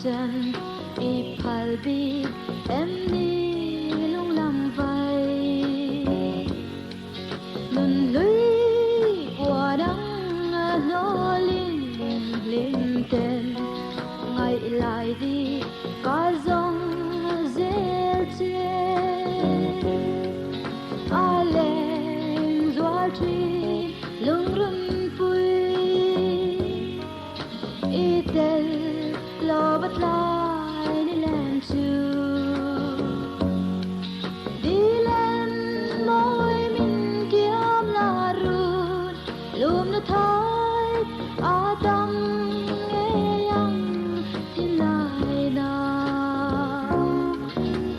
chân y phal bi em đi lung lam vai nun lui qua đắng nó linh linh tên ngày lại đi có dòng dễ chết a lên doa truy lung run pui itel lo bat lai ni len chu đi lên môi min kiam la run lum na thai adam nghe yang tin lai na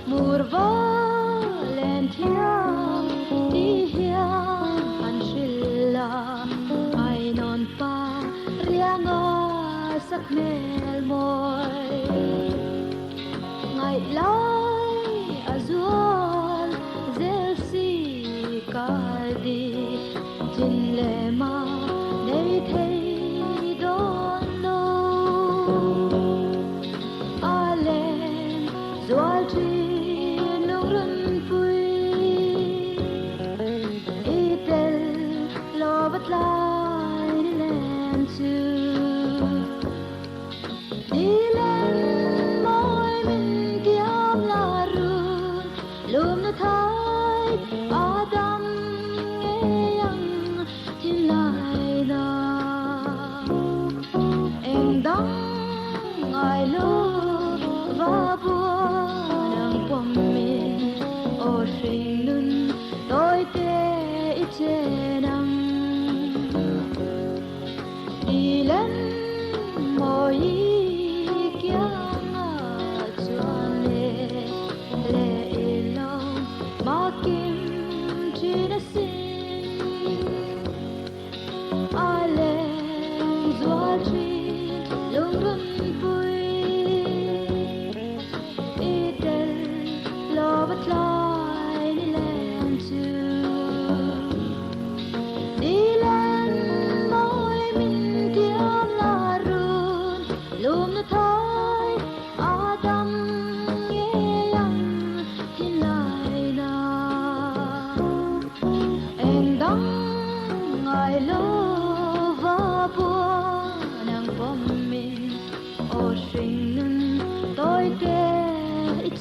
mur va len thiam đi hiang an shilla ai non pa rianga sắc mel môi ngày lai azul zelsi ka đi jin le ma nei thei don no alen zual tri nong run pui itel lo bat lai ni len chu đi lên môi mình kiam la run lum na thai adam nghe yang tin lai na em đắng ngài lu và buồn đang quăng mình ô sinh nun tôi tê ít chê nắng đi lên môi lung run pui itel lo bat lai ni len chu đi lên môi min kiam la run lum na thai adam nghe yang tin lai na em đắng ngài lo va buồn nàng bom mình ô sinh nun tôi kể ít